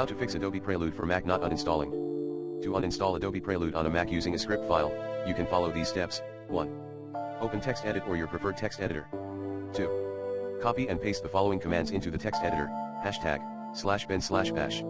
How to fix Adobe Prelude for Mac not uninstalling. To uninstall Adobe Prelude on a Mac using a script file, you can follow these steps. 1. Open Text Edit or your preferred text editor. 2. Copy and paste the following commands into the text editor, #bin/bash.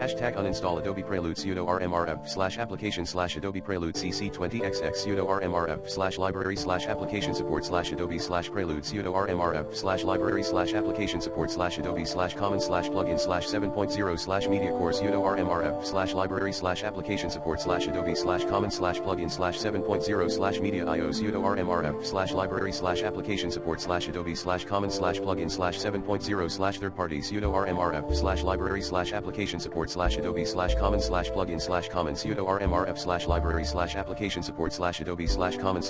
#uninstall Adobe Prelude sudo rmrf/application /Adobe Prelude CC 20xx sudo rmrf /library /application support /Adobe Prelude sudo rmrf /library /application support /Adobe /common /plugin /7.0 MediaCore sudo rmrf /library /application support /Adobe /common /plugin /7.0 MediaIO sudo rmrf /library /application support /Adobe /common /plugin /7.0 third party sudo rmrf /library /application support /Adobe /common /plugin /common sudo rmrf /library /application support /Adobe /common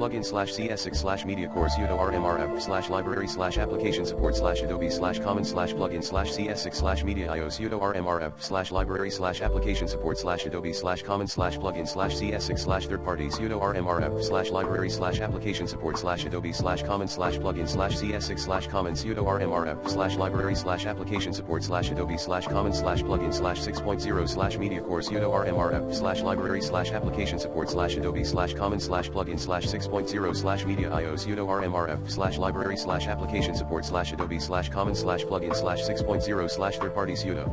plugin /cs6 MediaCore sudo rmrf /library /application support /Adobe /common /plugin /cs6 MediaIO sudo rmrf /library /application support /Adobe /common /plugin /cs6 third party sudo rmrf /library /application support /Adobe /common /plugin /cs6 common sudo rmrf /library /application support /Adobe /common /plugin /6.0 MediaCore sudo rmrf /library /application support /Adobe /common /plugin /6.0 MediaIO sudo rmrf /library /application support /Adobe /common /plugin /6.0 third party sudo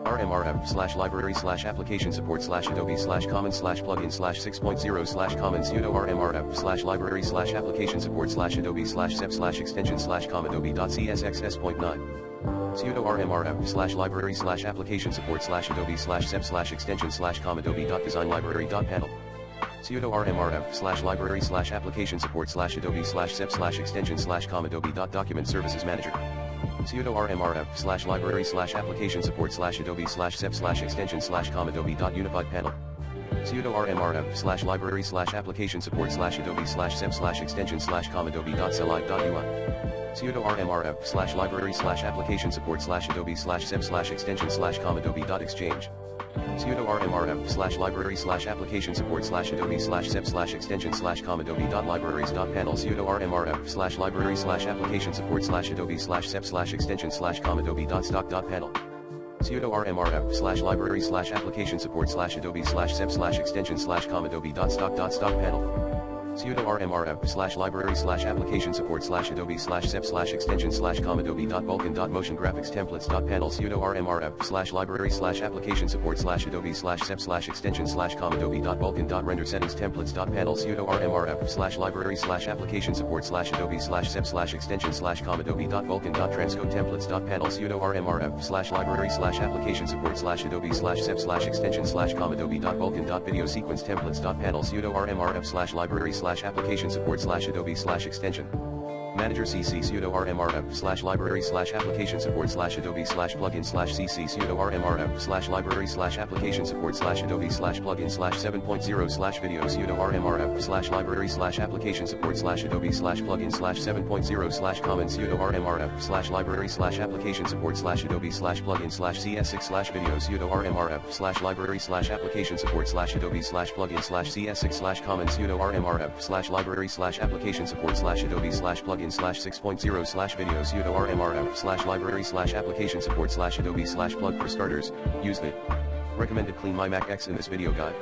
rmrf /library /application support /Adobe /common /plugin /6.0 common sudo rmrf /library /application support /Adobe /sep extension /com.adobe.csxs.9 sudo rmrf /library /application support /Adobe /sep extension /com.adobe.design library.panel sudo rmrf /library /application support /Adobe /sep extension /com.adobe.document services manager sudo rmrf /library /application support /Adobe /sep extension /com.adobe.unified panel sudo rmrf /library /application support /Adobe /sep extension /com.adobe.cli.ui sudo rmrf /library /application support /Adobe /sep extension /com.adobe.exchange sudo rmrf /library /application support /Adobe /sep extension /com.adobe.libraries.panel sudo rmrf /library /application support /Adobe /sep extension /com.adobe.stock.panel sudo rmrf /library /application support /Adobe /sep extension /com.adobe.stock.panel sudo rmrf /library /application support /Adobe /sep extension /com.adobe.vulkan.motion graphics templates.panel sudo rmrf /library /application support /Adobe /sep extension /com.adobe.vulkan.render settings templates.panel sudo rmrf /library /application support /Adobe /sep extension /com.adobe.vulkan.transcode templates.panel sudo rmrf /library /application support /Adobe /sep extension /com.adobe.vulkan.video sequence templates.panel sudo rmrf /library application support /Adobe extension manager CC sudo rmrf /library application support /Adobe plugin /cc sudo rmrf /library application support /Adobe plugin /7.0 video sudo rmrf /library application support /Adobe plugin /7.0 common sudo rmrf /library application support /Adobe plugin /cs6 video sudo rmrf /library application support /Adobe plugin /cs6 common sudo rmrf /library application support /Adobe plugin /6.0 video sudo rmrf /library application support /Adobe plug for starters. Use the recommended Clean My Mac X in this video guide.